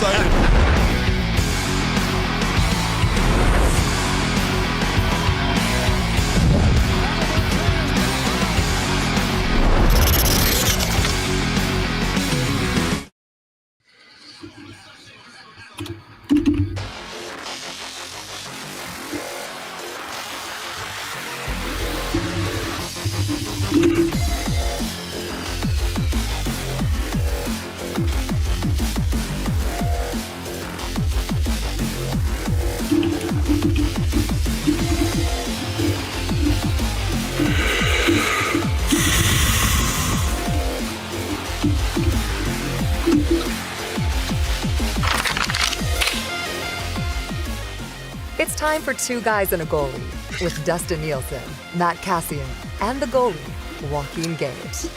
excited. It's time for Two Guys and a Goalie with Dustin Nielson, Matt Kassian, and the goalie, Joaquin Gage.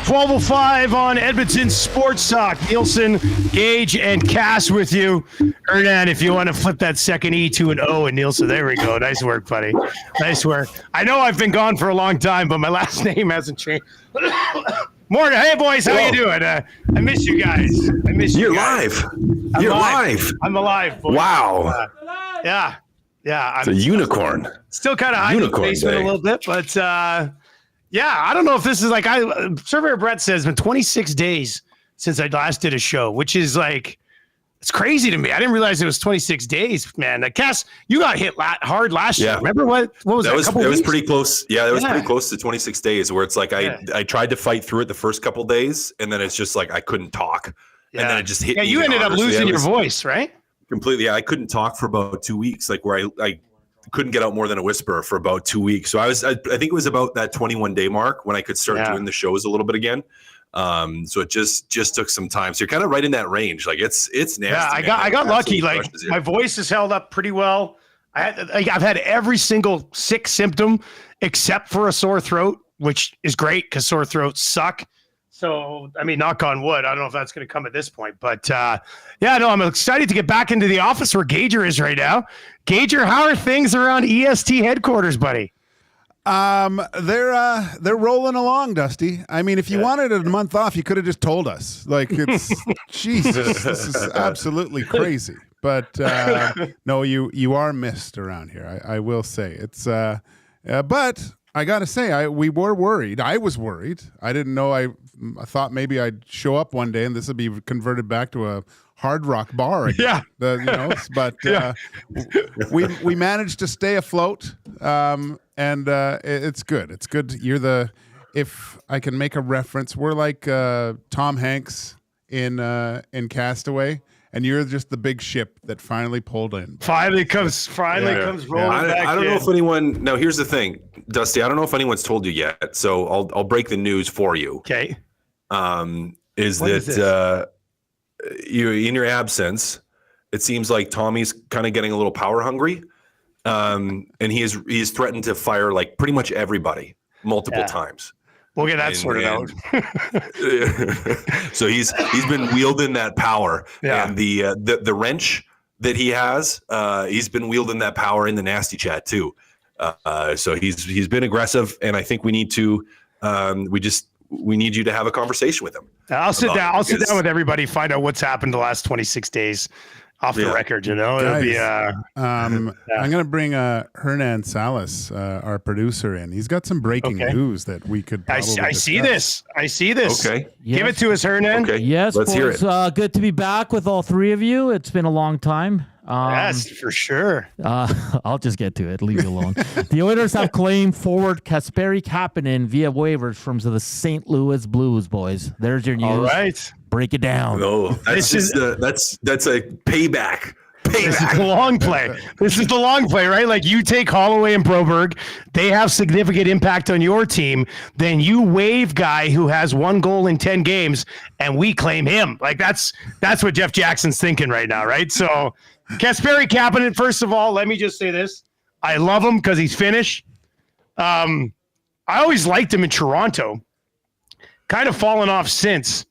12:05 on Edmonton Sports Talk. Nielson, Gage, and Cass with you. Hernan, if you want to flip that second E to an O in Nielson. There we go. Nice work, buddy. Nice work. I know I've been gone for a long time, but my last name hasn't changed. Morning. Hey, boys. How you doing? I miss you guys. I miss you guys. You're live. I'm alive, boys. Wow. Yeah. It's a unicorn. Still kind of hiding in the basement a little bit, but yeah, I don't know if this is like Surveyor Brett says it's been 26 days since I last did a show, which is like, it's crazy to me. I didn't realize it was 26 days, man. Cass, you got hit hard last year. Remember what was that? It was pretty close. Yeah, it was pretty close to 26 days where it's like I tried to fight through it the first couple days, and then it's just like I couldn't talk. And then it just hit me. You ended up losing your voice, right? Completely. Yeah, I couldn't talk for about 2 weeks, like where I couldn't get out more than a whisper for about 2 weeks. So I think it was about that 21-day mark when I could start doing the shows a little bit again. So it just took some time. So you're kind of right in that range. Like it's nasty. Yeah, I got lucky. Like my voice has held up pretty well. I've had every single sick symptom except for a sore throat, which is great because sore throats suck. So, I mean, knock on wood. I don't know if that's going to come at this point, but I'm excited to get back into the office where Gager is right now. Gager, how are things around EST headquarters, buddy? They're rolling along, Dusty. I mean, if you wanted a month off, you could have just told us. Like, it's Jesus, this is absolutely crazy. But no, you are missed around here. I will say it's. But I gotta say, we were worried. I was worried. I didn't know. I thought maybe I'd show up one day and this would be converted back to a Hard Rock bar again. Yeah. But we managed to stay afloat, and it's good. It's good. If I can make a reference, we're like Tom Hanks in Castaway. And you're just the big ship that finally pulled in. Finally comes rolling back. I don't know if anyone. No, here's the thing, Dusty. I don't know if anyone's told you yet, so I'll break the news for you. Okay. You in your absence, it seems like Tommy's kind of getting a little power hungry, and he's threatened to fire like pretty much everybody multiple times. We'll get that sorted out. So he's been wielding that power, and the wrench that he has, he's been wielding that power in the nasty chat too. So he's been aggressive, and I think we need to we need you to have a conversation with him. I'll sit down with everybody, find out what's happened the last 26 days. Off the record, you know. Guys, it'll be. I'm going to bring Hernan Salas, our producer, in. He's got some breaking news that we could. I see this. Okay, give it to us, Hernan. Okay, yes, let's hear it. Good to be back with all three of you. It's been a long time. Yes, for sure. I'll just get to it. Leave you alone. The Oilers have claimed forward Kasperi Kapanen via waivers from the St. Louis Blues, boys. There's your news. All right. Break it down. No, that's that's a payback. This is the long play. This is the long play, right? Like you take Holloway and Broberg, they have significant impact on your team. Then you waive guy who has 1 goal in 10 games, and we claim him. Like that's what Jeff Jackson's thinking right now, right? So Kasperi Kapanen, first of all, let me just say this: I love him because he's Finnish. I always liked him in Toronto. Kind of fallen off since.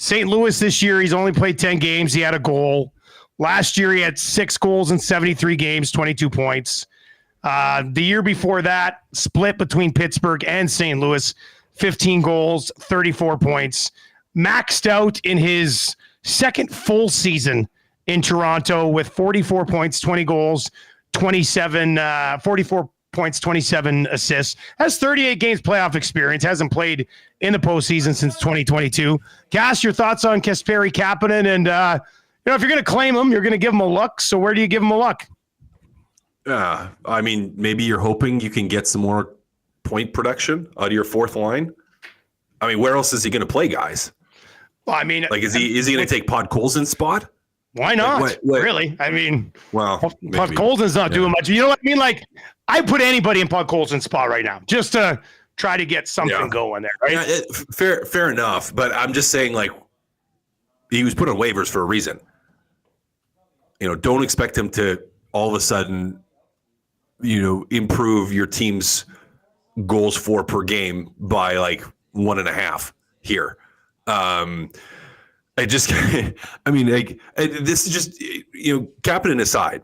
St. Louis this year, he's only played 10 games. He had a goal. Last year, he had 6 goals in 73 games, 22 points. The year before that, split between Pittsburgh and St. Louis, 15 goals, 34 points. maxed out in his second full season in Toronto with 44 points, 20 goals, 44 points, 27 assists, has 38 games playoff experience, hasn't played in the postseason since 2022. Cass, your thoughts on Kasperi Kapanen? And, if you're going to claim him, you're going to give him a look. So where do you give him a look? I mean, maybe you're hoping you can get some more point production out of your fourth line. I mean, where else is he going to play, guys? Well, I mean, like, is he going to take Podkolzin's spot? Why not? Like, really? I mean, well, Podkolzin's not doing much. You know what I mean? Like, I put anybody in Podkolzin's spot right now just to try to get something going there. Right? Yeah, fair enough. But I'm just saying, like, he was put on waivers for a reason. Don't expect him to all of a sudden, improve your team's goals for per game by like 1.5 here. This is just, Kapanen aside,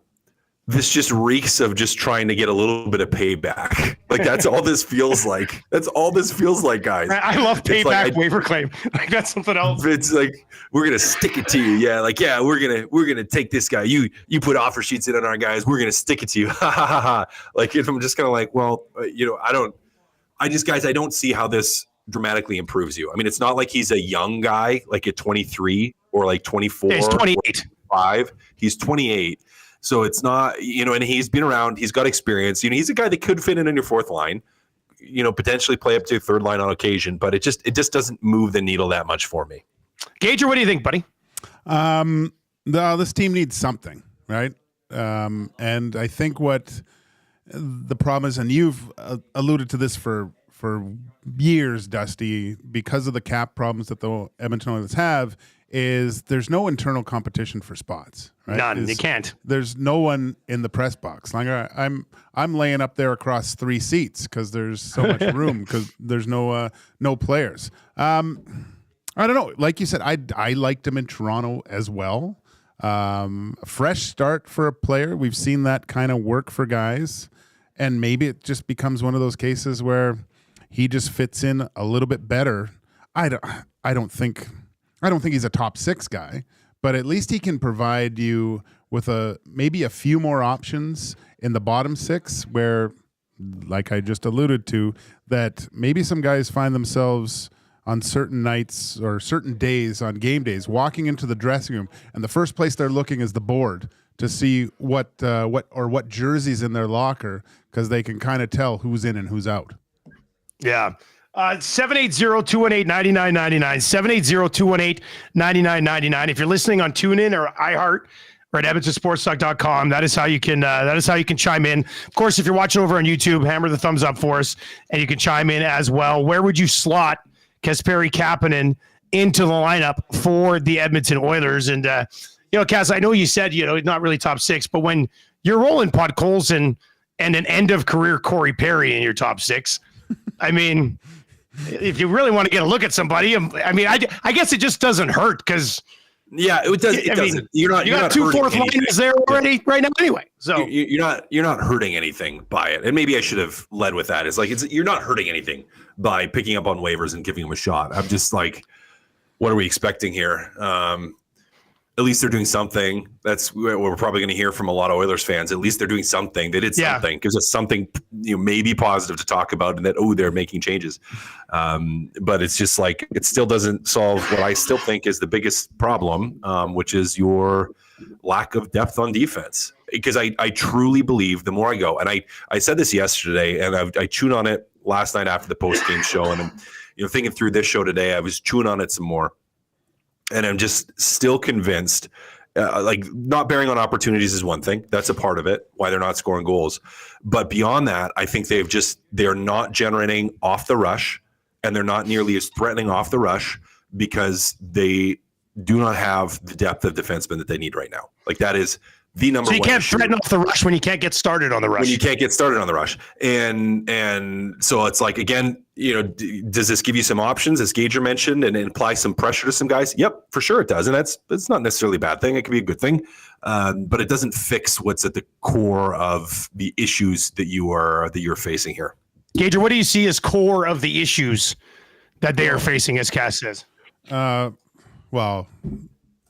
this just reeks of just trying to get a little bit of payback. Like, that's all this feels like. That's all this feels like, guys. I love payback waiver claim. Like, that's something else. It's like, we're going to stick it to you. Yeah. Like, yeah, we're going to take this guy. You put offer sheets in on our guys. We're going to stick it to you. Ha ha ha ha. Like, I'm just kind of like, well, I don't see how this dramatically improves you. I mean, it's not like he's a young guy, like at 23 or like 24. He's 28. 5. He's 28. So it's not, and he's been around, he's got experience. He's a guy that could fit in on your fourth line, potentially play up to your third line on occasion, but it just doesn't move the needle that much for me. Gager, what do you think, buddy? No, this team needs something, right? And I think what the problem is, and you've alluded to this for years, Dusty, because of the cap problems that the Edmonton Oilers have, is there's no internal competition for spots. Right? None. You can't. There's no one in the press box. Like, I'm laying up there across 3 seats because there's so much room because there's no players. I don't know. Like you said, I liked him in Toronto as well. A fresh start for a player. We've seen that kind of work for guys, and maybe it just becomes one of those cases where he just fits in a little bit better. I don't think he's a top 6 guy, but at least he can provide you with maybe a few more options in the bottom 6 where, like I just alluded to, that maybe some guys find themselves on certain nights or certain days, on game days, walking into the dressing room, and the first place they're looking is the board to see what jersey's in their locker, because they can kind of tell who's in and who's out. Yeah. 780-218-9999, 780-218-9999. If you're listening on TuneIn or iHeart or at EdmontonSportsTalk.com, that is how you can chime in. Of course, if you're watching over on YouTube, hammer the thumbs up for us, and you can chime in as well. Where would you slot Kasperi Kapanen into the lineup for the Edmonton Oilers? And Cass, I know you said not really top 6, but when you're rolling Podkolzin and an end of career Corey Perry in your top 6, I mean, if you really want to get a look at somebody, I mean, I guess it just doesn't hurt because it does. It doesn't. You got 2 fourth liners there already right now anyway. So you're not hurting anything by it. And maybe I should have led with that. You're not hurting anything by picking up on waivers and giving them a shot. I'm just like, what are we expecting here? At least they're doing something. That's what we're probably going to hear from a lot of Oilers fans. At least they're doing something. They did something. Gives us something, maybe positive to talk about, and that, they're making changes. But it's just like, it still doesn't solve what I still think is the biggest problem, which is your lack of depth on defense. Because I truly believe the more I go, and I said this yesterday, and I chewed on it last night after the post-game show, and I'm thinking through this show today, I was chewing on it some more. And I'm just still convinced, not bearing on opportunities is one thing. That's a part of it, why they're not scoring goals. But beyond that, I think they're not generating off the rush, and they're not nearly as threatening off the rush because they do not have the depth of defensemen that they need right now. Like, that is the number one. So you can't threaten off the rush when you can't get started on the rush. When you can't get started on the rush. And so it's like, again, does this give you some options, as Gager mentioned, and apply some pressure to some guys? Yep, for sure it does. And that's not necessarily a bad thing. It could be a good thing. But it doesn't fix what's at the core of the issues that you're facing here. Gager, what do you see as core of the issues that they are facing, as Cass says? Well,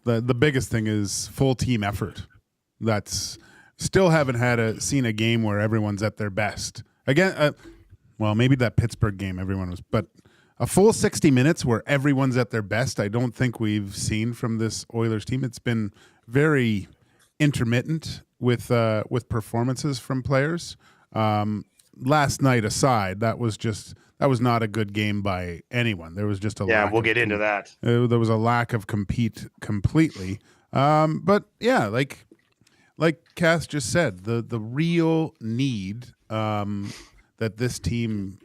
the biggest thing is full team effort. That's still haven't seen a game where everyone's at their best. Again, well, maybe that Pittsburgh game everyone was, but a full 60 minutes where everyone's at their best, I don't think we've seen from this Oilers team. It's been very intermittent with performances from players. Last night aside, that was not a good game by anyone. There was just a we'll get into that. There was a lack of compete completely. But yeah, like Cass just said, the real need that this team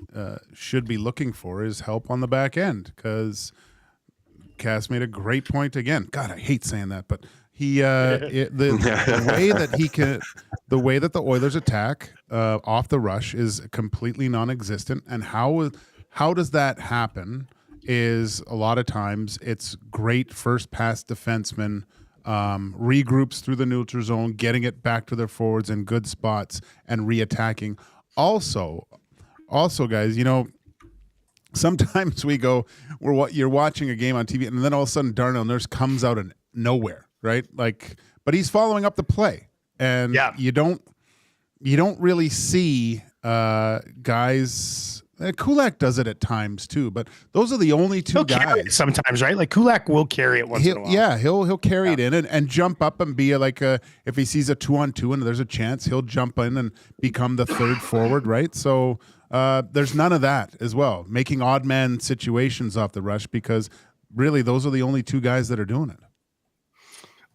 should be looking for is help on the back end, because Cass made a great point again. God, I hate saying that, but he the way that he can, the way that the Oilers attack off the rush is completely non-existent. And how does that happen? Is a lot of times it's great first pass defensemen, regroups through the neutral zone, getting it back to their forwards in good spots and reattacking. Also, guys, sometimes you're watching a game on TV and then all of a sudden Darnell Nurse comes out of nowhere, right? But he's following up the play, and you don't really see guys. Kulak does it at times too, but those are the only two guys. Sometimes, right? Like Kulak will carry it once in a while. Yeah, he'll carry it in and jump up and be if he sees a 2-on-2 and there's a chance, he'll jump in and become the third forward, right? So there's none of that as well, making odd man situations off the rush, because really those are the only two guys that are doing it.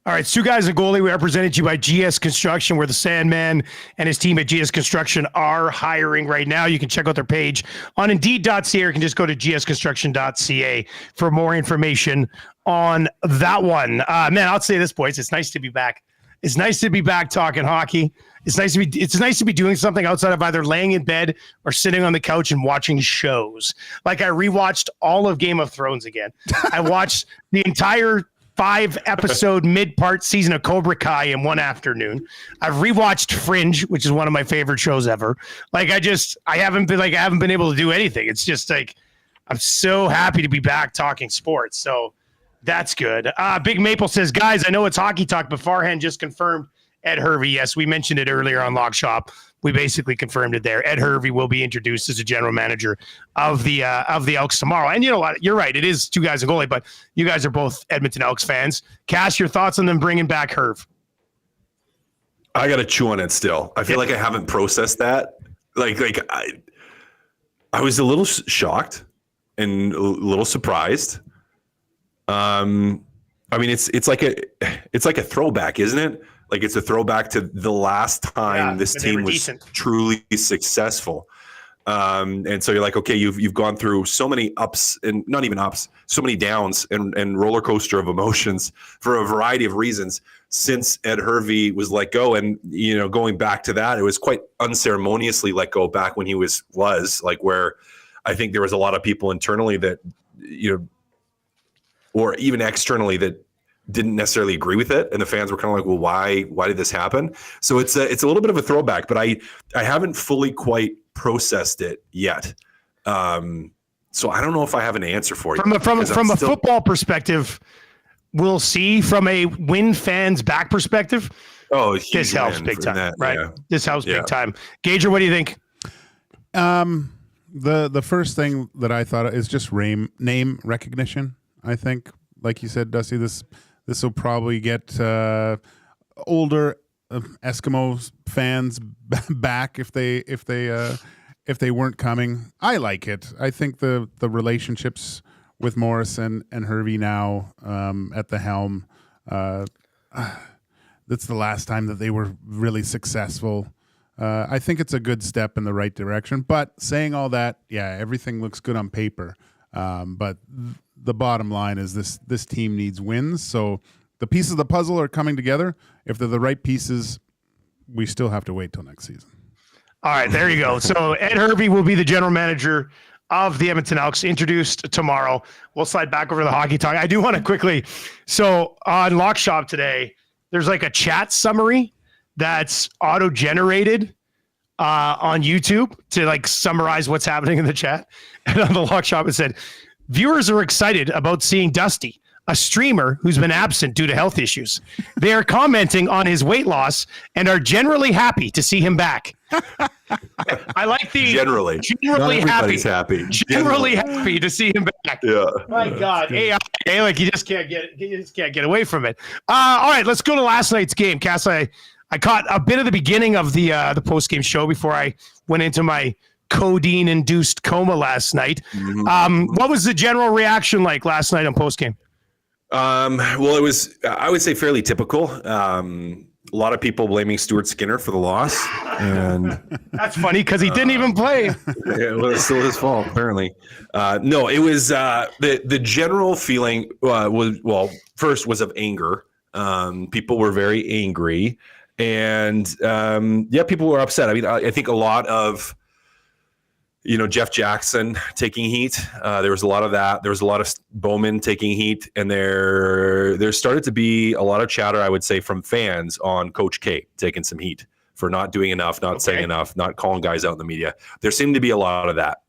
All right, Two Guys A Goalie, we are presented to you by GS Construction, where the Sandman and his team at GS Construction are hiring right now. You can check out their page on Indeed.ca, or you can just go to gsconstruction.ca for more information on that one. Man, I'll say this, boys, it's nice to be back. It's nice to be back talking hockey. It's nice to be doing something outside of either laying in bed or sitting on the couch and watching shows. Like, I rewatched all of Game of Thrones again. I watched the entire 5-episode mid-part season of Cobra Kai in one afternoon. I've rewatched Fringe, which is one of my favorite shows ever. Like, I haven't been able to do anything. It's just like, I'm so happy to be back talking sports. So that's good. Big Maple says, guys, I know it's hockey talk, but Farhan just confirmed Ed Hervey. Yes, we mentioned it earlier on Lock Shop. We basically confirmed it there. Ed Hervey will be introduced as a general manager of the Elks tomorrow. And you know what? You're right. It is Two Guys A Goalie, but you guys are both Edmonton Elks fans. Cass, your thoughts on them bringing back Herv? I got to chew on it still. I feel like I haven't processed that. I was a little shocked and a little surprised. I mean, it's like a throwback, isn't it? Like, it's a throwback to the last time this team was truly successful. And so you're like, okay, you've gone through so many ups, and not even ups, so many downs and roller coaster of emotions for a variety of reasons since Ed Hervey was let go. And, going back to that, it was quite unceremoniously let go back when he was like, where I think there was a lot of people internally that, or even externally, that didn't necessarily agree with it, and the fans were kind of like, well, why did this happen? So it's a little bit of a throwback, but I haven't fully quite processed it yet. So I don't know if I have an answer for you. From a football perspective, we'll see. From a Win fans back perspective, this helps big time, right? Yeah. This helps big time. Gager, what do you think? The first thing that I thought is just name recognition. I think, like you said, Dusty, this will probably get older Eskimo fans back if they weren't coming. I like it. I think the relationships with Morris and Hervey now at the helm, that's the last time that they were really successful. I think it's a good step in the right direction. But saying all that, everything looks good on paper. But the bottom line is this team needs wins. So the pieces of the puzzle are coming together. If they're the right pieces, we still have to wait till next season. All right, there you go. So Ed Hervey will be the general manager of the Edmonton Elks, introduced tomorrow. We'll slide back over to the hockey talk. I do want to quickly, so on Lock Shop today, there's like a chat summary that's auto-generated on YouTube to like summarize what's happening in the chat. And on the Lock Shop, it said, Viewers are excited about seeing Dusty, a streamer who's been absent due to health issues. They are commenting on his weight loss and are generally happy to see him back. I like the generally happy. happy. Generally happy to see him back. Yeah. My God. AI, like you just can't get away from it. All right, let's go to last night's game. Cass, I caught a bit of the beginning of the post-game show before I went into my codeine-induced coma last night. What was the general reaction like last night on post-game? Well, it was, I would say, fairly typical. A lot of people blaming Stuart Skinner for the loss, and that's funny because he didn't even play. It was still his fault, apparently. No, it was the general feeling first was of anger. People were very angry, and people were upset. I mean, I think a lot of Jeff Jackson taking heat. There was a lot of that. There was a lot of Bowman taking heat, and there started to be a lot of chatter, I would say, from fans on Coach K taking some heat for not doing enough, not saying enough, not calling guys out in the media. There seemed to be a lot of that.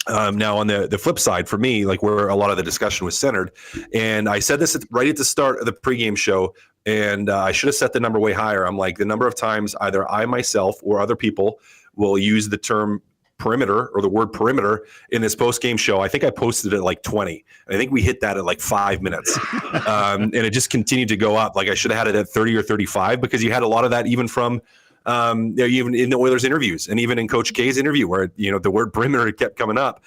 Now, on the flip side, for me, like where a lot of the discussion was centered, and I said this right at the start of the pregame show, and I should have set the number way higher. I'm like, the number of times either I myself or other people will use the term perimeter or the word perimeter in this post-game show. I think I posted it at like 20. I think we hit that at like 5 minutes. And it just continued to go up. Like I should have had it at 30 or 35 because you had a lot of that even from even in the Oilers interviews and even in Coach K's interview where, the word perimeter kept coming up.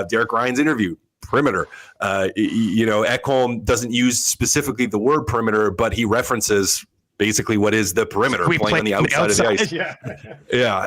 Derek Ryan's interview, perimeter. Ekholm doesn't use specifically the word perimeter, but he references basically what is the perimeter, playing on the outside of the ice. Yeah.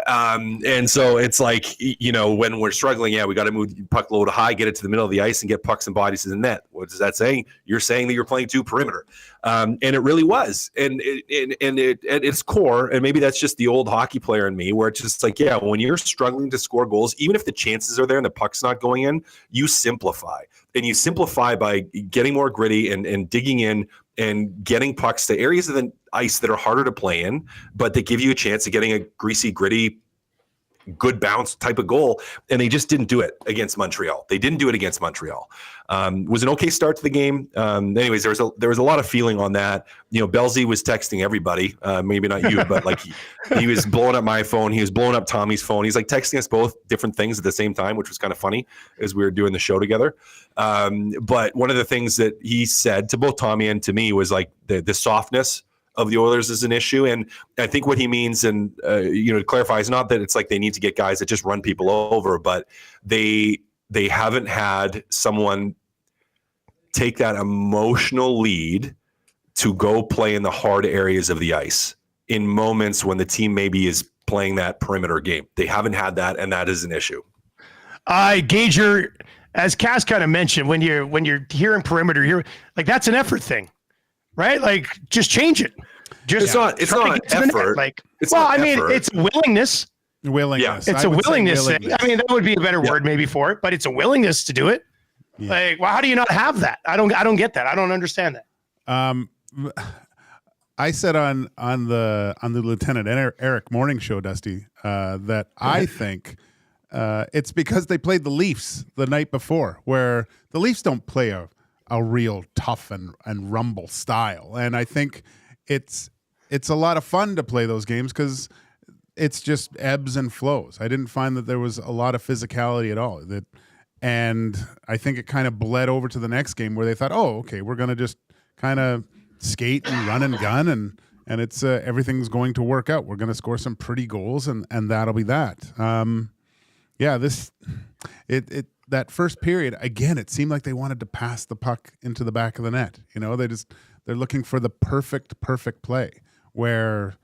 And so it's like, when we're struggling, we got to move the puck low to high, get it to the middle of the ice and get pucks and bodies to the net. What does that say? You're saying that you're playing two perimeter. And it really was. And it at its core, and maybe that's just the old hockey player in me, where it's just like, when you're struggling to score goals, even if the chances are there and the puck's not going in, you simplify. And you simplify by getting more gritty and digging in and getting pucks to areas of the ice that are harder to play in, but that give you a chance of getting a greasy, gritty, good bounce type of goal. And they just didn't do it against Montreal. They didn't do it against Montreal. Was an okay start to the game. Anyways, there was a lot of feeling on that. Belzy was texting everybody, maybe not you, but like he was blowing up my phone. He was blowing up Tommy's phone. He's like texting us both different things at the same time, which was kind of funny as we were doing the show together. But one of the things that he said to both Tommy and to me was like the softness of the Oilers is an issue. And I think what he means, and to clarify, is not that it's like they need to get guys that just run people over, but they haven't had someone take that emotional lead to go play in the hard areas of the ice in moments when the team maybe is playing that perimeter game. They haven't had that, and that is an issue. Gager, as Cass kind of mentioned, when you're hearing perimeter, you're like, that's an effort thing, right? Like, just change it. It's not effort. It's a willingness. Willingness. It's a willingness thing. I mean, that would be a better word maybe for it, but it's a willingness to do it. Yeah. Like, well, how do you not have that? I don't get that. I don't understand that. I said on the Lieutenant Eric morning show, Dusty, that I think it's because they played the Leafs the night before, where the Leafs don't play a real tough and rumble style. And I think it's a lot of fun to play those games because it's just ebbs and flows. I didn't find that there was a lot of physicality at all. And I think it kind of bled over to the next game where they thought, oh, okay, we're going to just kind of skate and run and gun and it's everything's going to work out. We're going to score some pretty goals and that'll be that. That first period, again, it seemed like they wanted to pass the puck into the back of the net. They're looking for the perfect play where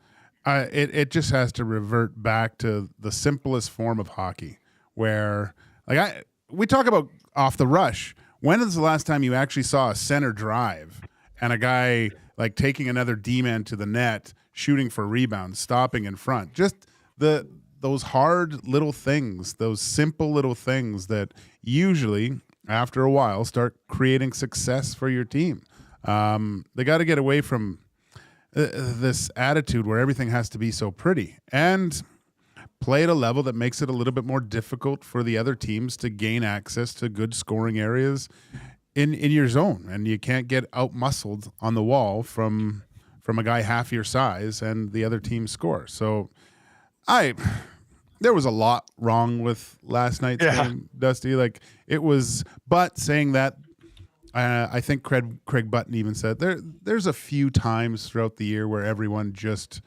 it just has to revert back to the simplest form of hockey where we talk about off the rush. When is the last time you actually saw a center drive and a guy like taking another D-man to the net, shooting for rebounds, stopping in front? Just those hard little things, those simple little things that usually after a while start creating success for your team. They got to get away from this attitude where everything has to be so pretty. And play at a level that makes it a little bit more difficult for the other teams to gain access to good scoring areas in your zone, and you can't get out-muscled on the wall from a guy half your size and the other team score. So there was a lot wrong with last night's game, Dusty. Like it was, but saying that, I think Craig Button even said there's a few times throughout the year where everyone just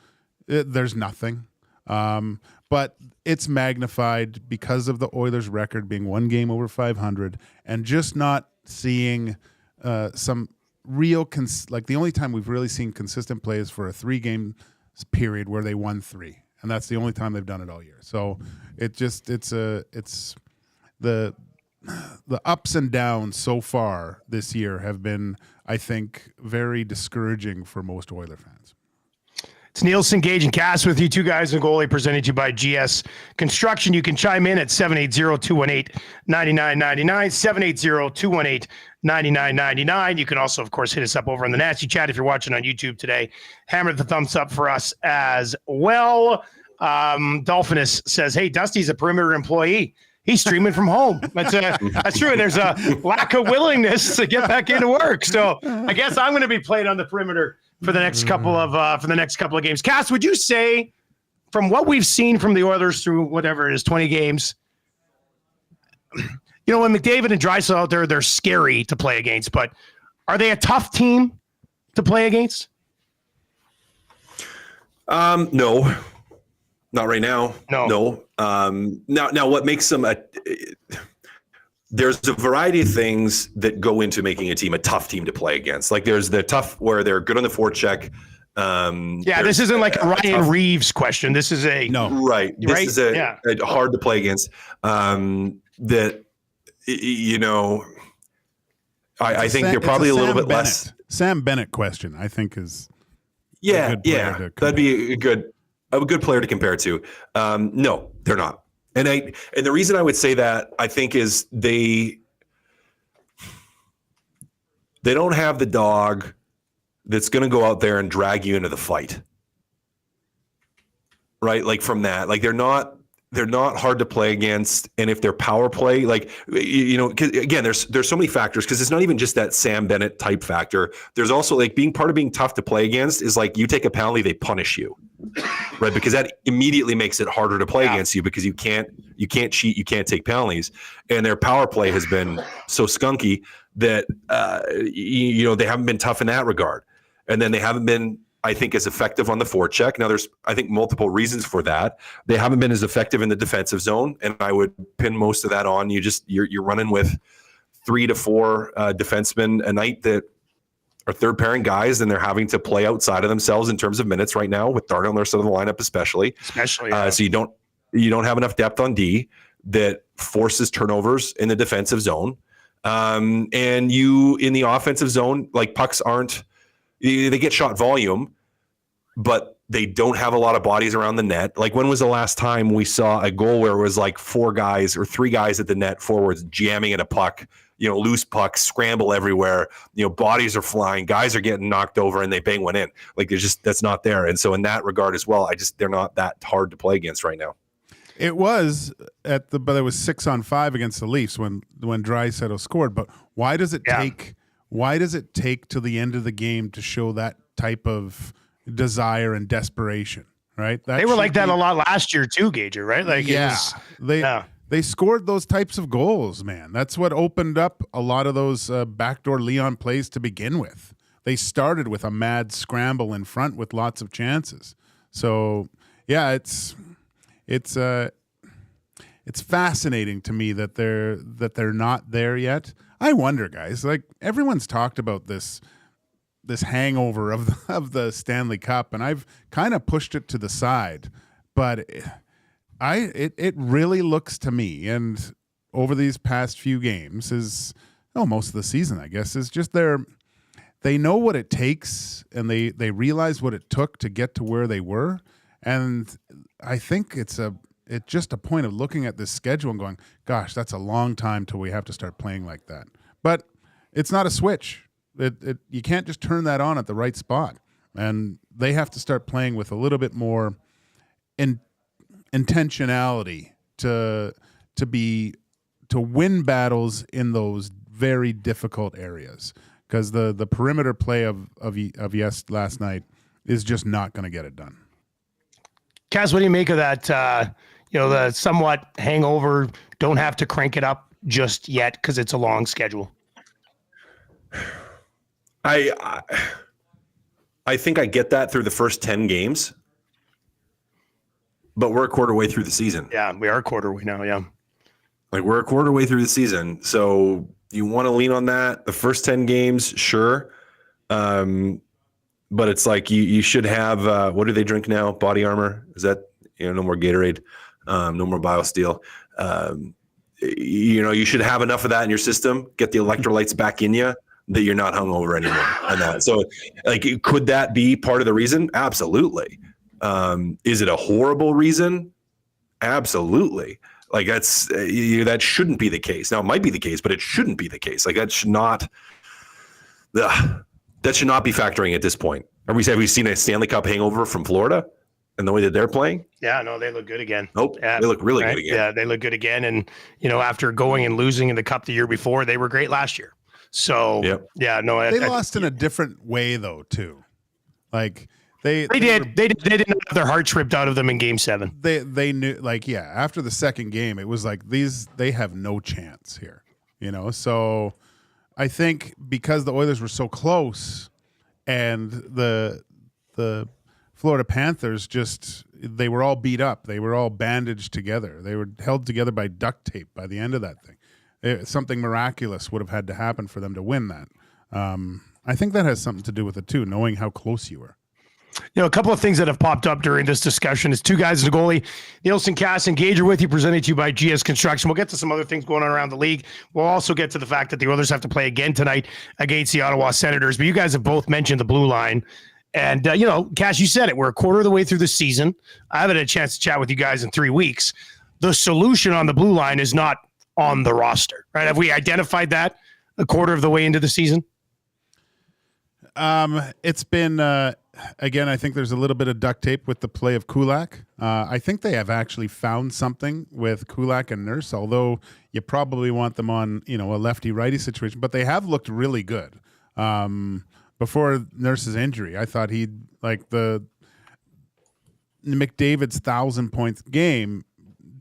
there's nothing. But it's magnified because of the Oilers' record being one game over 500 and just not seeing some real like the only time we've really seen consistent play is for a 3-game period where they won 3, and that's the only time they've done it all year. So it's the ups and downs so far this year have been, I think, very discouraging for most Oiler fans. It's Nielsen, Gage, and Cass with you. Two Guys A Goalie, presented to you by GS Construction. You can chime in at 780-218-9999, 780-218-9999. You can also, of course, hit us up over in the Nasty Chat if you're watching on YouTube today. Hammer the thumbs up for us as well. Dolphinus says, hey, Dusty's a perimeter employee. He's streaming from home. That's true. There's a lack of willingness to get back into work. So I guess I'm going to be playing on the perimeter for the next couple of games. Cass, would you say, from what we've seen from the Oilers through whatever it is, 20 games, when McDavid and Draisaitl out there, they're scary to play against, but are they a tough team to play against? No, not right now. No. Now what makes them there's a variety of things that go into making a team a tough team to play against. Like there's the tough where they're good on the forecheck. This isn't like a Ryan Reeves question. This is a right. This is a hard to play against. I think they're probably a little bit less. Sam Bennett question, I think, is that'd be a good player to compare to. No, they're not. And the reason I would say that, I think, is they don't have the dog that's going to go out there and drag you into the fight. Right? Like from that, like they're not hard to play against. And if they're power play, like, 'cause again, there's so many factors, because it's not even just that Sam Bennett type factor. There's also like being tough to play against is like you take a penalty, they punish you. Right, because that immediately makes it harder to play against you, because you can't cheat, you can't take penalties, and their power play has been so skunky that they haven't been tough in that regard, and then they haven't been, I think, as effective on the forecheck. Now, there's, I think, multiple reasons for that. They haven't been as effective in the defensive zone, and I would pin most of that on you're running with 3 to 4 defensemen a night that are third pairing guys, and they're having to play outside of themselves in terms of minutes right now, with Dart on their side of the lineup, especially. So you don't have enough depth on D that forces turnovers in the defensive zone. And you in the offensive zone, like pucks they get shot volume, but they don't have a lot of bodies around the net. Like, when was the last time we saw a goal where it was like 4 guys or 3 guys at the net forwards jamming at a puck? Loose pucks, scramble everywhere, bodies are flying, guys are getting knocked over, and they bang one in. Like, that's not there. And so in that regard as well, they're not that hard to play against right now. It was but it was 6-on-5 against the Leafs when Draisaitl scored. But why does it take till the end of the game to show that type of desire and desperation? Right? They were like that a lot last year too, Gager, right? Like, They scored those types of goals, man. That's what opened up a lot of those backdoor Leon plays to begin with. They started with a mad scramble in front with lots of chances. So, yeah, it's fascinating to me that they're not there yet. I wonder, guys. Like, everyone's talked about this hangover of the Stanley Cup, and I've kind of pushed it to the side, but it really looks to me, and over these past few games most of the season, I guess, is just they know what it takes, and they realize what it took to get to where they were. And I think it's just a point of looking at this schedule and going, gosh, that's a long time till we have to start playing like that. But it's not a switch. You can't just turn that on at the right spot, and they have to start playing with a little bit more intentionality to win battles in those very difficult areas, because the perimeter play of last night is just not going to get it done. Kaz, what do you make of that? The somewhat hangover, don't have to crank it up just yet because it's a long schedule. I think I get that through the first 10 games, but we're a quarter way through the season. Yeah, we are a quarter way now. Yeah. Like, we're a quarter way through the season. So you want to lean on that. The first 10 games, sure. But it's like you should have, what do they drink now? Body Armor? Is that, no more Gatorade, no more BioSteel. You should have enough of that in your system, get the electrolytes back in you, that you're not hungover anymore. And that. So, like, could that be part of the reason? Absolutely. Is it a horrible reason? Absolutely. Like, that shouldn't be the case. Now, it might be the case, but it shouldn't be the case. Like, that should not be factoring at this point. Have we seen a Stanley Cup hangover from Florida and the way that they're playing? Yeah, no, they look good again. Nope, they look really good again. Yeah, they look good again. And, after going and losing in the Cup the year before, they were great last year. So, yeah, no. They lost in a different way, though, too. Like, They didn't have their hearts ripped out of them in Game 7. They knew, after the second game, it was like they have no chance here, So I think because the Oilers were so close, and the Florida Panthers they were all beat up, they were all bandaged together, they were held together by duct tape by the end of that thing. Something miraculous would have had to happen for them to win that. I think that has something to do with it too, knowing how close you were. A couple of things that have popped up during this discussion is two guys as a goalie. Nielson, Kassian, Gage are with you, presented to you by GS Construction. We'll get to some other things going on around the league. We'll also get to the fact that the Oilers have to play again tonight against the Ottawa Senators. But you guys have both mentioned the blue line. And, Cass, you said it. We're a quarter of the way through the season. I haven't had a chance to chat with you guys in 3 weeks. The solution on the blue line is not on the roster, right? Have we identified that a quarter of the way into the season? It's been, again, I think there's a little bit of duct tape with the play of Kulak. I think they have actually found something with Kulak and Nurse, although you probably want them on, a lefty-righty situation. But they have looked really good. Before Nurse's injury, I thought he'd, the McDavid's 1,000-point game,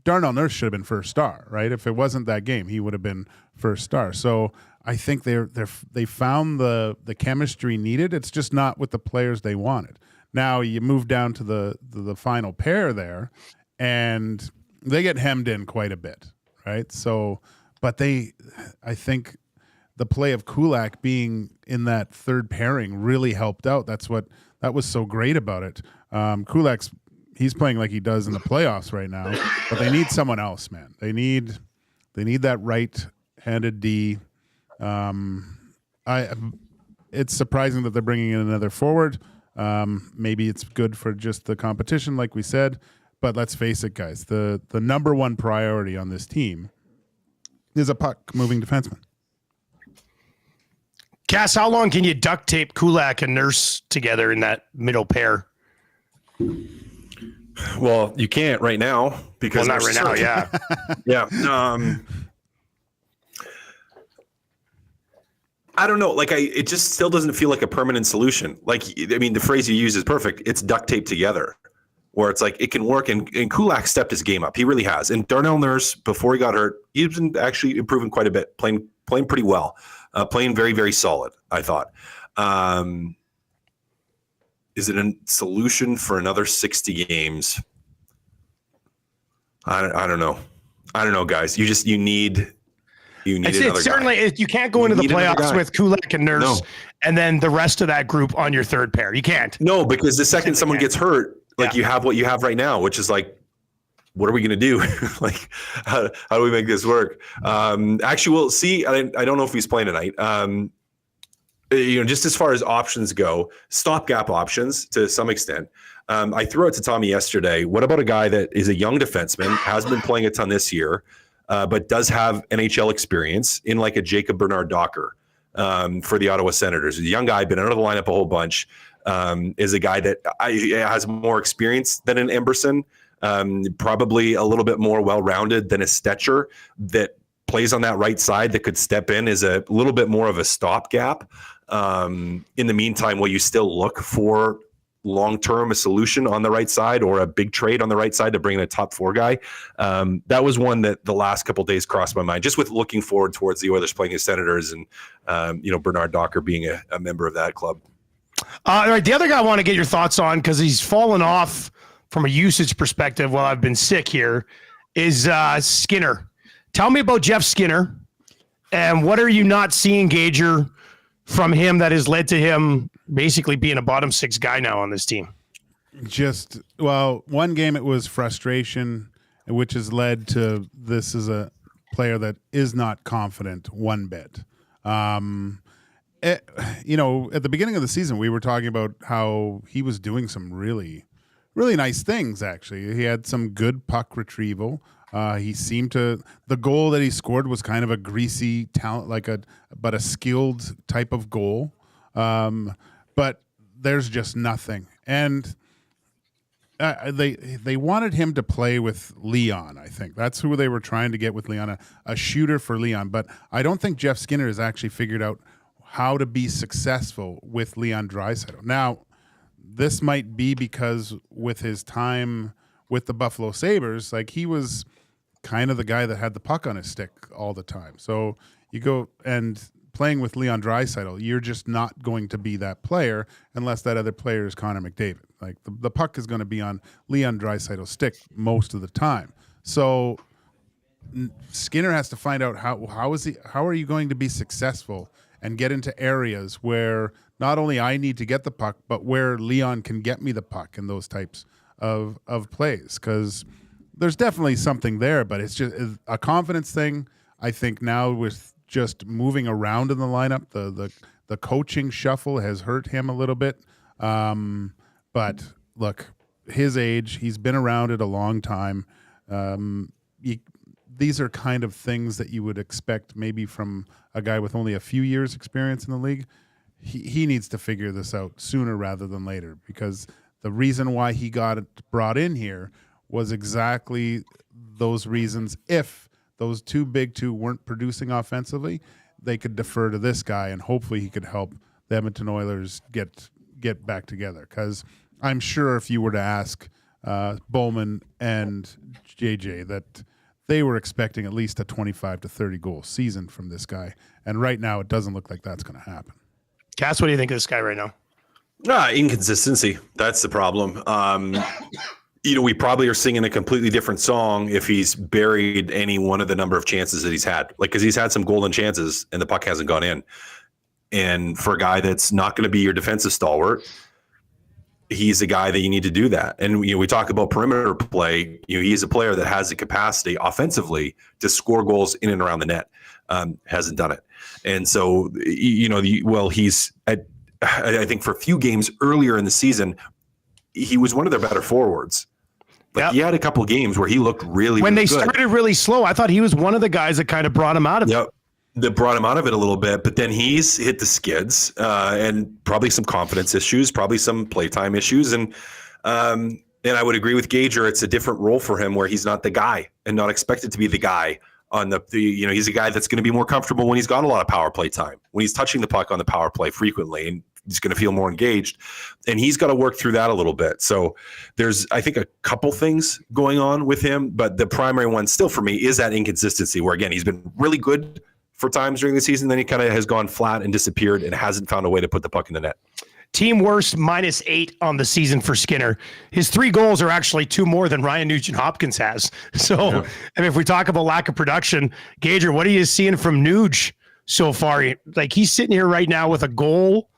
Darnell Nurse should have been first star, right? If it wasn't that game, he would have been first star. So I think they found the chemistry needed. It's just not with the players they wanted. Now you move down to the final pair there, and they get hemmed in quite a bit, right? So, but I think the play of Kulak being in that third pairing really helped out. That was so great about it. He's playing like he does in the playoffs right now, but they need someone else, man. They need that right-handed D. It's surprising that they're bringing in another forward. Maybe it's good for just the competition, like we said. But let's face it, guys. The number one priority on this team is a puck-moving defenseman. Cass, how long can you duct tape Kulak and Nurse together in that middle pair? Well, you can't right now because not right now. Yeah, yeah. I don't know. It just still doesn't feel like a permanent solution. The phrase you use is perfect. It's duct tape together, where it's like it can work. And Kulak stepped his game up. He really has. And Darnell Nurse, before he got hurt, he's been actually improving quite a bit, playing pretty well, playing very, very solid, I thought. Is it a solution for another 60 games? I don't know. I don't know, guys. You need another guy. You can't go into the playoffs with Kulak and Nurse and then the rest of that group on your third pair. You can't. No, because the second someone gets hurt, you have what you have right now, which is what are we going to do? How do we make this work? Actually, we'll see. I don't know if he's playing tonight. Just as far as options go, stopgap options to some extent. I threw out to Tommy yesterday, what about a guy that is a young defenseman, hasn't been playing a ton this year, but does have NHL experience in a Jacob Bernard-Docker for the Ottawa Senators? A young guy, been out of the lineup a whole bunch, is a guy that has more experience than an Emberson. Probably a little bit more well-rounded than a Stetcher that plays on that right side that could step in as a little bit more of a stopgap. In the meantime, will you still look for long-term a solution on the right side or a big trade on the right side to bring in a top 4 guy? That was one that the last couple of days crossed my mind, just with looking forward towards the Oilers playing the Senators and, Bernard Docker being a member of that club. All right. The other guy I want to get your thoughts on, because he's fallen off from a usage perspective while I've been sick here, is Skinner. Tell me about Jeff Skinner, and what are you not seeing, Gager, from him that has led to him basically being a bottom 6 guy now on this team? One game it was frustration, which has led to this is a player that is not confident one bit. At the beginning of the season, we were talking about how he was doing some really, really nice things, actually. He had some good puck retrieval. He seemed to, the goal that he scored was kind of a greasy talent, but a skilled type of goal. But there's just nothing. And they wanted him to play with Leon, I think. That's who they were trying to get with Leon, a shooter for Leon. But I don't think Jeff Skinner has actually figured out how to be successful with Leon Draisaitl. Now, this might be because with his time with the Buffalo Sabres, he was kind of the guy that had the puck on his stick all the time. So you go and playing with Leon Draisaitl, you're just not going to be that player unless that other player is Connor McDavid. The puck is going to be on Leon Draisaitl's stick most of the time. So Skinner has to find out how are you going to be successful and get into areas where not only I need to get the puck, but where Leon can get me the puck in those types of plays, because there's definitely something there, but it's just a confidence thing. I think now with just moving around in the lineup, the coaching shuffle has hurt him a little bit. But look, his age, he's been around it a long time. These are kind of things that you would expect maybe from a guy with only a few years experience in the league. He needs to figure this out sooner rather than later, because the reason why he got brought in here was exactly those reasons. If those two big two weren't producing offensively, they could defer to this guy, and hopefully he could help the Edmonton Oilers get back together. Because I'm sure if you were to ask Bowman and JJ that they were expecting at least a 25 to 30 goal season from this guy. And right now it doesn't look like that's going to happen. Cass, what do you think of this guy right now? Inconsistency. That's the problem. We probably are singing a completely different song if he's buried any one of the number of chances that he's had. Because he's had some golden chances and the puck hasn't gone in. And for a guy that's not going to be your defensive stalwart, he's a guy that you need to do that. And we talk about perimeter play. He's a player that has the capacity offensively to score goals in and around the net. Hasn't done it. And so, he's at, I think for a few games earlier in the season, he was one of their better forwards. But he had a couple of games where he looked really, when really they good. started really slow, I thought he was one of the guys that kind of brought him out of it. That brought him out of it a little bit, but then he's hit the skids and probably some confidence issues, probably some playtime issues. And I would agree with Gager. It's a different role for him where he's not the guy and not expected to be the guy on he's a guy that's going to be more comfortable when he's got a lot of power play time, when he's touching the puck on the power play frequently, and he's going to feel more engaged, and he's got to work through that a little bit. So there's, I think, a couple things going on with him, but the primary one still for me is that inconsistency where, again, he's been really good for times during the season, then he kind of has gone flat and disappeared and hasn't found a way to put the puck in the net. Team worst -8 on the season for Skinner. His 3 goals are actually 2 more than Ryan Nugent-Hopkins has. So, if we talk about lack of production, Gager, what are you seeing from Nuge so far? He's sitting here right now with a goal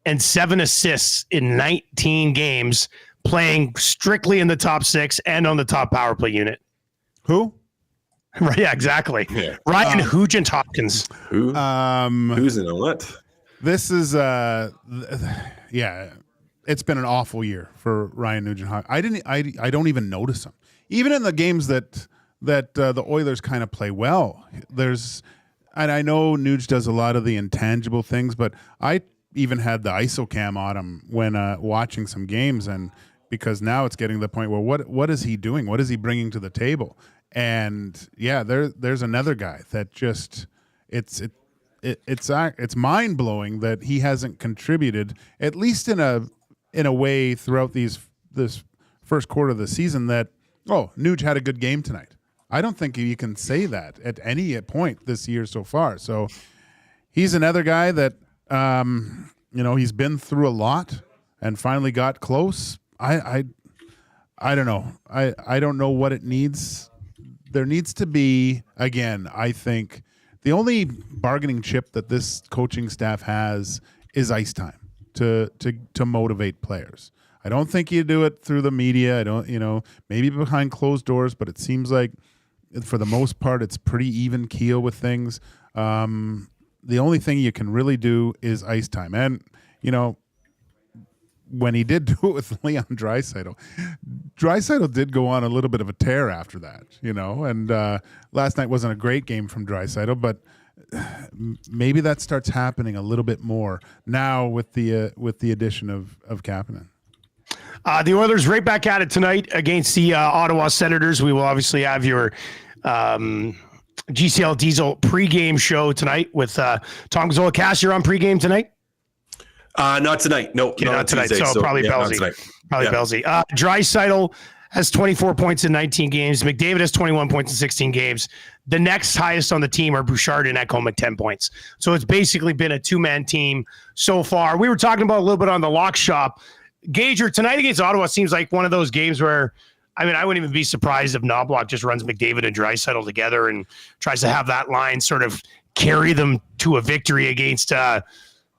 and 7 assists in 19 games, playing strictly in the top 6 and on the top power play unit. Who? Right, yeah, exactly. Yeah. Ryan Nugent-Hopkins. Who? Who's in the what? This is it's been an awful year for Ryan Nugent-Hopkins. I don't even notice him. Even in the games that the Oilers kind of play well. And I know Nuge does a lot of the intangible things, but I even had the ISO cam on him when watching some games, and because now it's getting to the point where what is he doing? What is he bringing to the table? And yeah, there's another guy that just it's mind blowing that he hasn't contributed, at least in a way, throughout this first quarter of the season. That Nuge had a good game tonight. I don't think you can say that at any point this year so far. So he's another guy that he's been through a lot and finally got close. I don't know. I don't know what it needs. There needs to be, again, I think the only bargaining chip that this coaching staff has is ice time to motivate players. I don't think you do it through the media. I don't, maybe behind closed doors, but it seems like for the most part, it's pretty even keel with things. The only thing you can really do is ice time. And, when he did do it with Leon Draisaitl did go on a little bit of a tear after that, and last night wasn't a great game from Draisaitl, but maybe that starts happening a little bit more now with the addition of Kapanen. The Oilers right back at it tonight against the Ottawa Senators. We will obviously have your GCL Diesel pregame show tonight with Tom Gazzola. Cass, you're on pregame tonight? Not tonight. No, not tonight. Tuesday, so probably Belsey. Belsey. Draisaitl has 24 points in 19 games. McDavid has 21 points in 16 games. The next highest on the team are Bouchard and Ekholm at 10 points. So it's basically been a two-man team so far. We were talking about a little bit on the lock shop. Gager, tonight against Ottawa seems like one of those games where, I wouldn't even be surprised if Knobloch just runs McDavid and Draisaitl together and tries to have that line sort of carry them to a victory against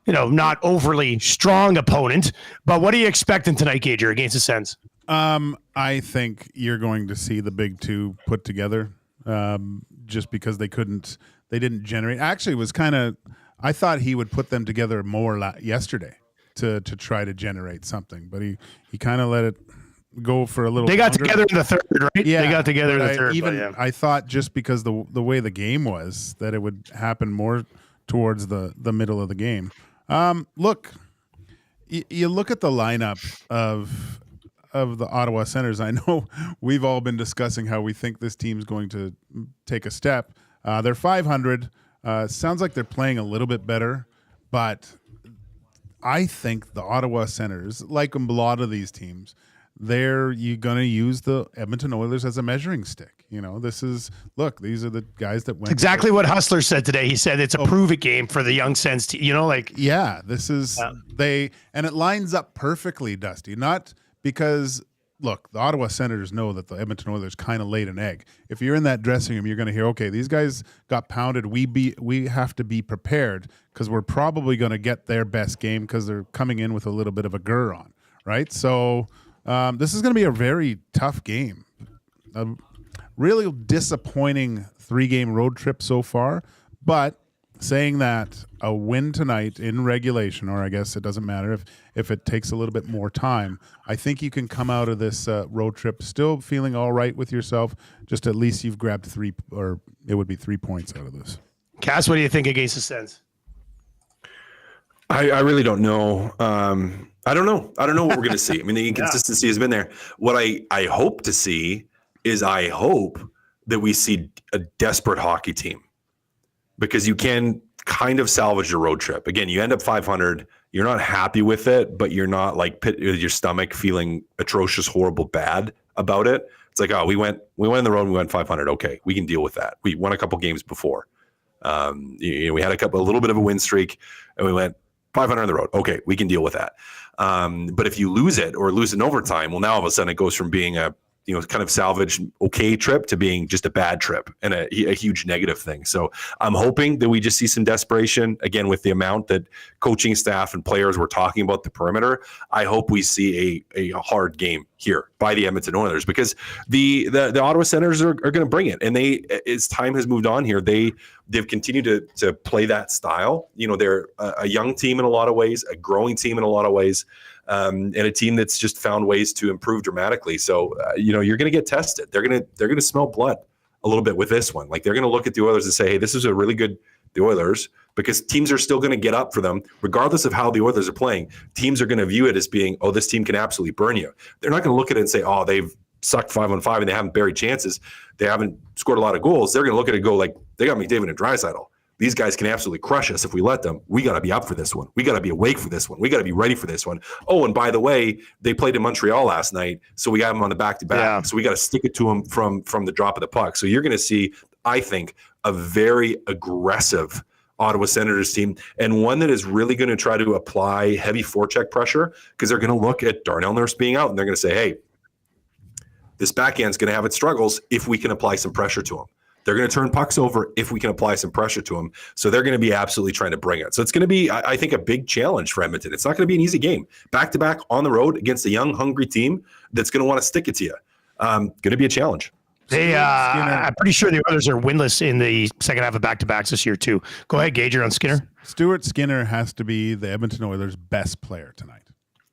not overly strong opponent. But what are you expecting tonight, Gager, against the Sens? I think you're going to see the big two put together, just because they didn't generate. Actually, it was I thought he would put them together more yesterday to try to generate something, but he kind of let it go for a little. They got longer. Together in the third, right? Yeah, they got together in the third. I thought just because the way the game was that it would happen more towards the middle of the game. Look, you look at the lineup of the Ottawa Senators. I know we've all been discussing how we think this team's going to take a step. They're 500. Sounds like they're playing a little bit better, but I think the Ottawa Senators, like a lot of these teams, you're going to use the Edmonton Oilers as a measuring stick. These are the guys that went. Exactly what Hustler said today. He said it's a prove it game for the young Sens team. This is and it lines up perfectly, Dusty. Not because, look, the Ottawa Senators know that the Edmonton Oilers kind of laid an egg. If you're in that dressing room, you're going to hear, okay, these guys got pounded. We have to be prepared because we're probably going to get their best game because they're coming in with a little bit of a grr on, right? So this is going to be a very tough game. A really disappointing 3-game road trip so far, but saying that, a win tonight in regulation, or I guess it doesn't matter if it takes a little bit more time, I think you can come out of this road trip still feeling all right with yourself. Just at least you've grabbed 3, or it would be 3 points out of this. Cass, what do you think against the Sens? I really don't know. I don't know what we're going to see. The inconsistency has been there. What I hope to see is I hope that we see a desperate hockey team, because you can kind of salvage your road trip. Again, you end up 500. You're not happy with it, but you're not like your stomach feeling atrocious, horrible, bad about it. It's like, we went on the road and we went 500. Okay, we can deal with that. We won a couple games before. We had a little bit of a win streak, and we went 500 on the road. Okay, we can deal with that. But if you lose it or lose it in overtime, well, now all of a sudden it goes from being a kind of salvage okay trip to being just a bad trip and a huge negative thing. So I'm hoping that we just see some desperation again with the amount that coaching staff and players were talking about the perimeter. I hope we see a hard game here by the Edmonton Oilers, because the Ottawa Senators are going to bring it. And as time has moved on here, they've continued to play that style. They're a young team in a lot of ways, a growing team in a lot of ways. And a team that's just found ways to improve dramatically. So, you're going to get tested. They're going to smell blood a little bit with this one. Like, they're going to look at the Oilers and say, hey, this is a really good the Oilers, because teams are still going to get up for them, regardless of how the Oilers are playing. Teams are going to view it as being, oh, this team can absolutely burn you. They're not going to look at it and say, oh, they've sucked 5-on-5 and they haven't buried chances. They haven't scored a lot of goals. They're going to look at it and go like, they got McDavid and Draisaitl. These guys can absolutely crush us if we let them. We got to be up for this one. We got to be awake for this one. We got to be ready for this one. Oh, and by the way, they played in Montreal last night, so we got them on the back-to-back. Yeah. So we got to stick it to them from the drop of the puck. So you're going to see, I think, a very aggressive Ottawa Senators team, and one that is really going to try to apply heavy forecheck pressure, because they're going to look at Darnell Nurse being out, and they're going to say, hey, this backhand's going to have its struggles if we can apply some pressure to him. They're going to turn pucks over if we can apply some pressure to them. So they're going to be absolutely trying to bring it. So it's going to be, I think, a big challenge for Edmonton. It's not going to be an easy game. Back-to-back on the road against a young, hungry team that's going to want to stick it to you. Going to be a challenge. I'm pretty sure the Oilers are winless in the second half of back-to-backs this year, too. Go ahead, Gage, on Skinner. Stuart Skinner has to be the Edmonton Oilers' best player tonight.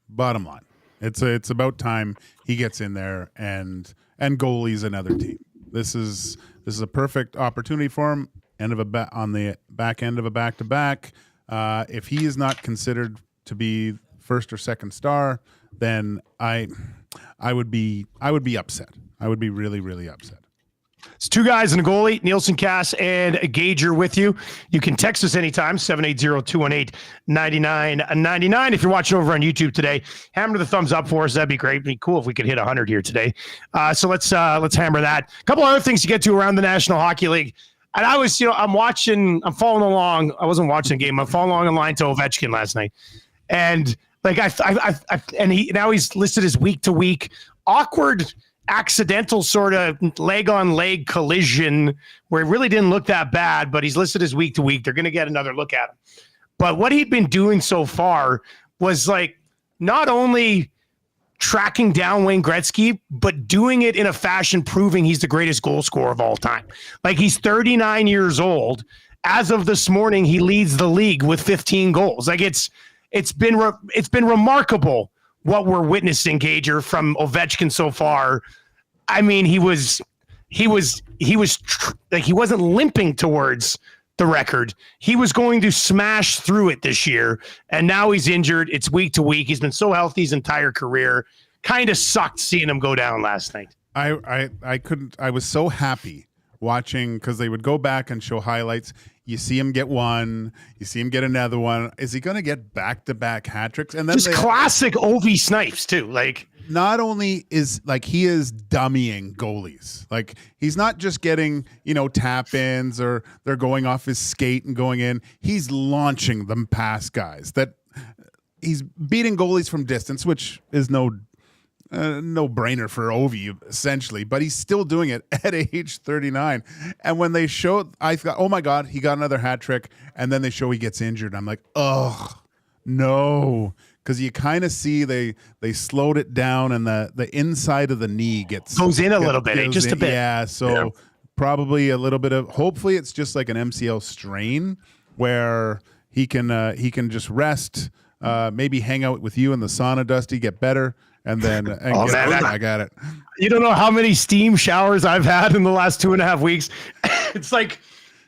Bottom line. It's about time he gets in there, and goalie's another team. This is a perfect opportunity for him. On the back end of a back-to-back. If he is not considered to be first or second star, then I would be upset. I would be really, really upset. It's two guys and a goalie, Nielson, Cass, and Gager with you. You can text us anytime, 780-218-9999. If you're watching over on YouTube today, hammer the thumbs up for us. That'd be great. It'd be cool if we could hit 100 here today. So let's hammer that. A couple other things to get to around the National Hockey League. And I was, I'm following along. I wasn't watching the game. I'm following along in line to Ovechkin last night. And like he's listed as week to week. Awkward accidental sort of leg-on-leg collision where it really didn't look that bad, but he's listed as week to week. They're going to get another look at him. But what he'd been doing so far was like not only tracking down Wayne Gretzky, but doing it in a fashion proving he's the greatest goal scorer of all time. Like, he's 39 years old. As of this morning, he leads the league with 15 goals. Like, it's been remarkable what we're witnessing, Gager, from Ovechkin so far. I mean, he wasn't limping towards the record. He was going to smash through it this year, and now he's injured. It's week to week. He's been so healthy his entire career. Kind of sucked seeing him go down last night. I was so happy watching, because they would go back and show highlights. You see him get one, you see him get another one. Is he going to get back-to-back hat tricks? And then just classic Ovi snipes too. Like, not only is he is dummying goalies. Like, he's not just getting, tap ins or they're going off his skate and going in. He's launching them past guys. That he's beating goalies from distance, which is no brainer for Ovi, essentially, but he's still doing it at age 39. And when they show, I thought, oh my God, he got another hat trick. And then they show he gets injured. I'm like, oh no. Because you kind of see they slowed it down, and the inside of the knee goes in a little bit, just a bit. Yeah, so probably a little bit of. Hopefully, it's just like an MCL strain where he can just rest, maybe hang out with you in the sauna, Dusty, get better, and then. I got it. You don't know how many steam showers I've had in the last 2.5 weeks. It's like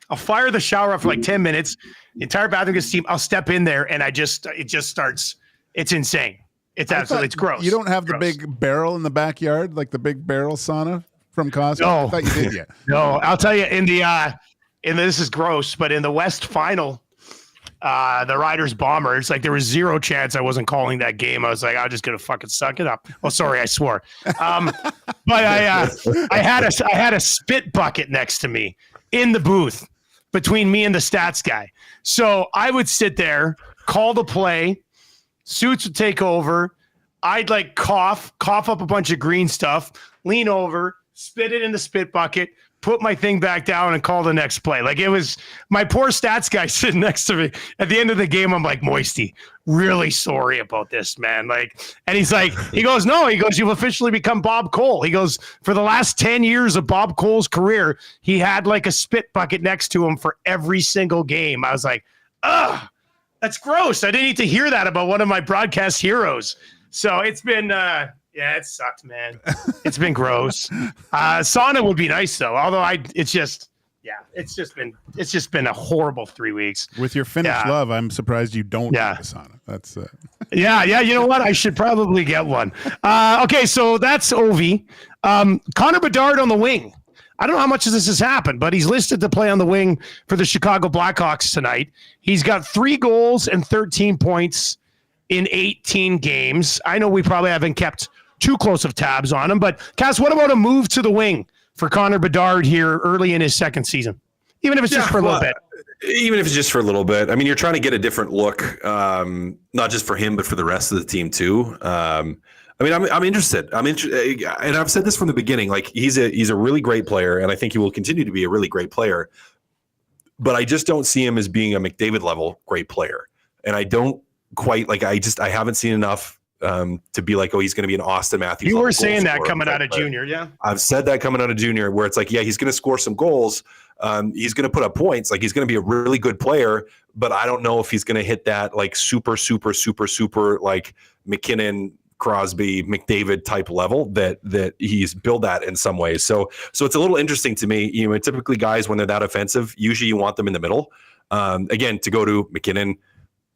I'll fire the shower up for like 10 minutes. The entire bathroom gets steam. I'll step in there, and it just starts. It's insane. It's absolutely, it's gross. You don't have the big barrel in the backyard, like the big barrel sauna from Costco? No. I thought you did yet. No, I'll tell you, this is gross, but in the West Final, the Riders Bombers, like, there was zero chance I wasn't calling that game. I was like, I'm just going to fucking suck it up. Oh, sorry, I swore. But I had a spit bucket next to me in the booth between me and the stats guy. So I would sit there, call the play, Suits would take over. I'd like cough up a bunch of green stuff, lean over, spit it in the spit bucket, put my thing back down, and call the next play. Like, it was my poor stats guy sitting next to me. At the end of the game, I'm like, Moisty, really sorry about this, man. Like, and he goes, you've officially become Bob Cole. He goes, for the last 10 years of Bob Cole's career, he had like a spit bucket next to him for every single game. I was like, ugh. That's gross. I didn't need to hear that about one of my broadcast heroes. So it's been, it sucked, man. It's been gross. Sauna would be nice though. Although it's just it's just been a horrible 3 weeks. With your Finnish love, I'm surprised you don't get a sauna. That's Yeah. You know what? I should probably get one. Okay, so that's Ovi. Connor Bedard on the wing. I don't know how much of this has happened, but he's listed to play on the wing for the Chicago Blackhawks tonight. He's got 3 goals and 13 points in 18 games. I know we probably haven't kept too close of tabs on him, but Cass, what about a move to the wing for Connor Bedard here early in his second season? Even if it's just for a little bit. Even if it's just for a little bit. I mean, you're trying to get a different look, not just for him, but for the rest of the team too. I mean, I'm interested. And I've said this from the beginning. Like he's a really great player, and I think he will continue to be a really great player. But I just don't see him as being a McDavid level great player, and I don't quite like. I haven't seen enough to be like, oh, he's going to be an Austin Matthews. You were saying that coming out of junior, yeah. I've said that coming out of junior, where it's like, yeah, he's going to score some goals. He's going to put up points. Like he's going to be a really good player, but I don't know if he's going to hit that like super like McKinnon, Crosby, McDavid type level that he's built at in some ways. So it's a little interesting to me. You know, typically guys, when they're that offensive, usually you want them in the middle. Again, to go to McKinnon,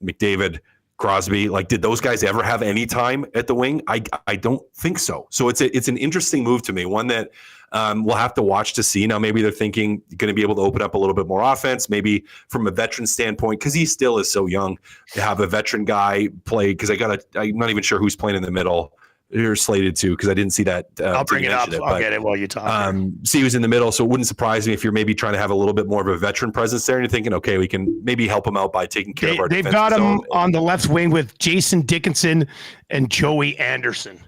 McDavid, Crosby, like did those guys ever have any time at the wing? I don't think so. So it's an interesting move to me, one that we'll have to watch to see. Now maybe they're thinking going to be able to open up a little bit more offense, maybe from a veteran standpoint, because he still is so young to have a veteran guy play. Because I'm not even sure who's playing in the middle. You're slated to, because I didn't see that. I'll bring it up. I'll get it while you talk. See who's in the middle, so it wouldn't surprise me if you're maybe trying to have a little bit more of a veteran presence there, and you're thinking, okay, we can maybe help him out by taking care of our defensive zone. They've got him on the left wing with Jason Dickinson and Joey Anderson.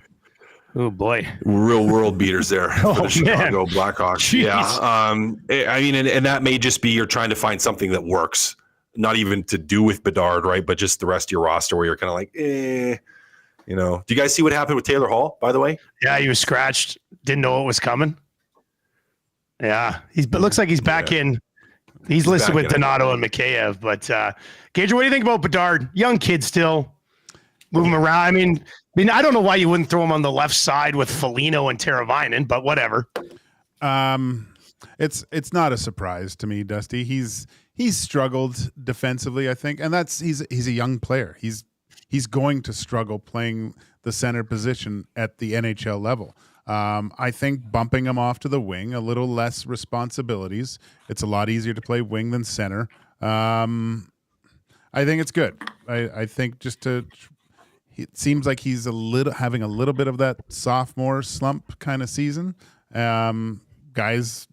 Oh boy, real world beaters there for the Chicago Blackhawks. Jeez. Yeah, I mean, and that may just be you're trying to find something that works, not even to do with Bedard, right? But just the rest of your roster where you're kind of like, You know, do you guys see what happened with Taylor Hall, by the way? Yeah, he was scratched. Didn't know it was coming. Yeah, looks like he's back in. He's listed with Donato and Mikheyev. But, Gage, what do you think about Bedard? Young kid still. Move him around. I mean, I don't know why you wouldn't throw him on the left side with Foligno and Teravainen, but whatever. It's not a surprise to me, Dusty. He's struggled defensively, I think, and he's a young player. He's going to struggle playing the center position at the NHL level. I think bumping him off to the wing, a little less responsibilities. It's a lot easier to play wing than center. I think it's good. I think it seems like he's having a little bit of that sophomore slump kind of season. Guys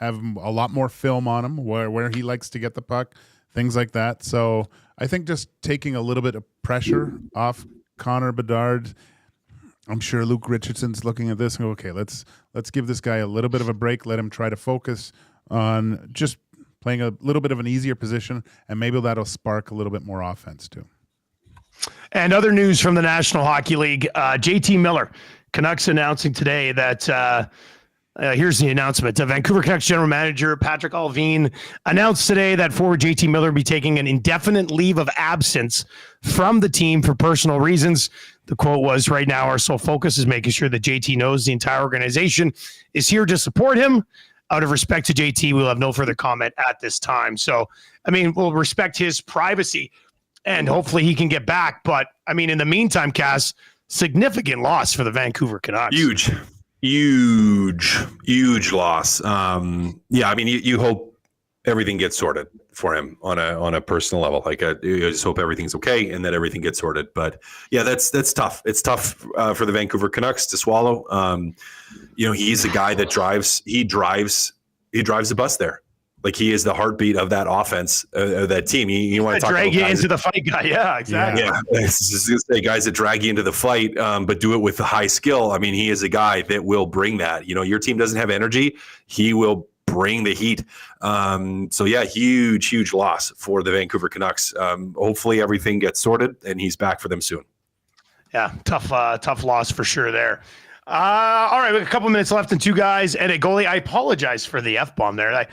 have a lot more film on him where he likes to get the puck, things like that. So I think just taking a little bit of pressure off Connor Bedard. I'm sure Luke Richardson's looking at this and go, okay, let's give this guy a little bit of a break. Let him try to focus on just playing a little bit of an easier position, and maybe that'll spark a little bit more offense too. And other news from the National Hockey League, JT Miller, Canucks announcing today that here's the announcement. Vancouver Canucks general manager Patrick Allvin announced today that forward JT Miller will be taking an indefinite leave of absence from the team for personal reasons. The quote was, "Right now, our sole focus is making sure that JT knows the entire organization is here to support him. Out of respect to JT, we'll have no further comment at this time." So, I mean, we'll respect his privacy and hopefully he can get back. But, I mean, in the meantime, Cass, significant loss for the Vancouver Canucks. Huge loss. Yeah, I mean, you hope everything gets sorted for him on a personal level. Like, you just hope everything's okay and that everything gets sorted. But yeah, that's tough. It's tough for the Vancouver Canucks to swallow. He's a guy that drives the bus there. Like, he is the heartbeat of that offense, that team. You want to talk drag about you guys into the fight guy. Yeah, exactly. Yeah, say guys that drag you into the fight, but do it with high skill. I mean, he is a guy that will bring that. Your team doesn't have energy. He will bring the heat. So yeah, huge loss for the Vancouver Canucks. Hopefully everything gets sorted and he's back for them soon. Yeah, tough loss for sure there. All right, we have a couple minutes left and two guys and a goalie. I apologize for the F-bomb there. I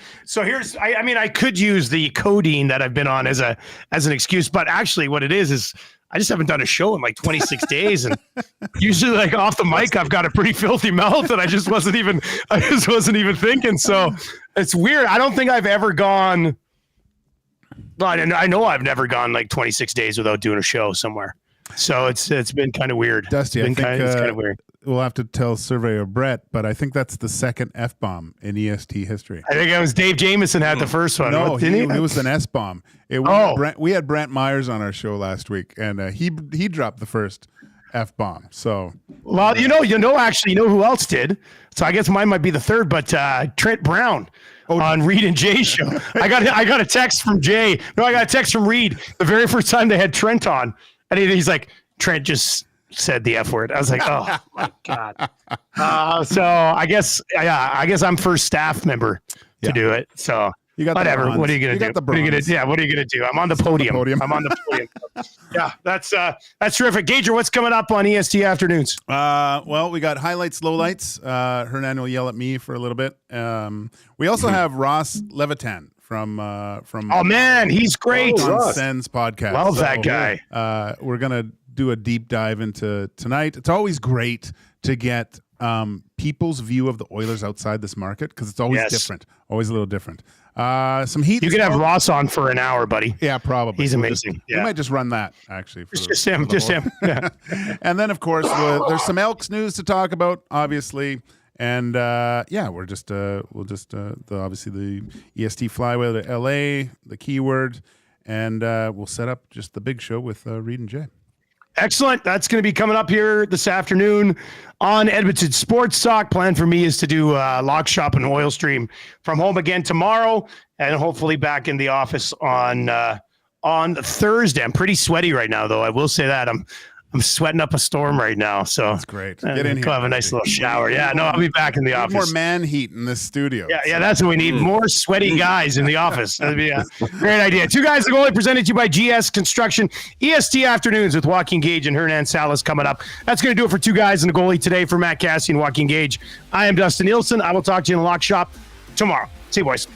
could use the codeine that I've been on as an excuse, but actually what it is I just haven't done a show in like 26 days. And usually like off the mic, I've got a pretty filthy mouth and I just wasn't even thinking. So It's weird. I don't think I've ever gone. Well, I know I've never gone like 26 days without doing a show somewhere. So it's been kind of weird. Dusty, I think it's kind of weird. We'll have to tell Surveyor Brett, but I think that's the second F-bomb in EST history. I think it was Dave Jameson had the first one. No, didn't he? It was an S-bomb. We had Brent Myers on our show last week, and he dropped the first F-bomb. So, well, actually, you know who else did? So I guess mine might be the third, but Trent Brown on Reed and Jay's show. I got a text from Jay. No, I got a text from Reed the very first time they had Trent on, and he's like, Trent just said the F word. I was like, oh my God. So I guess I'm first staff member to do it. So you got whatever. What are you gonna do? What are you gonna do? I'm on the podium. I'm on the podium. Yeah, that's terrific. Gager, what's coming up on EST afternoons? Well, we got highlights, lowlights. Hernan will yell at me for a little bit. We also have Ross Levitan from oh man, he's great on Sens podcast. Love that guy. We're gonna do a deep dive into tonight. It's always great to get people's view of the Oilers outside this market because it's always different, always a little different. Some heat. You could have Ross on for an hour, buddy. Yeah, probably. He's amazing. We might just run that actually. Just him. Yeah. And then of course there's some Elks news to talk about, obviously. And we'll just obviously the EST flyway to LA, the keyword, and we'll set up just the big show with Reed and Jay. Excellent. That's going to be coming up here this afternoon on Edmonton Sports Talk. Plan for me is to do Lock Shop and Oil Stream from home again tomorrow, and hopefully back in the office on Thursday. I'm pretty sweaty right now, though. I will say that I'm sweating up a storm right now. So that's great. Get in here. Have a nice little shower. Yeah, no, I'll be back in the office. More man heat in this studio. Yeah, that's what we need. More sweaty guys in the office. That'd be a great idea. Two Guys A Goalie presented to you by GS Construction. EST afternoons with Joaquin Gage and Hernan Salas coming up. That's going to do it for Two Guys and a Goalie today. For Matt Kassian, Joaquin Gage, I am Dustin Nielson. I will talk to you in the Lock Shop tomorrow. See you, boys.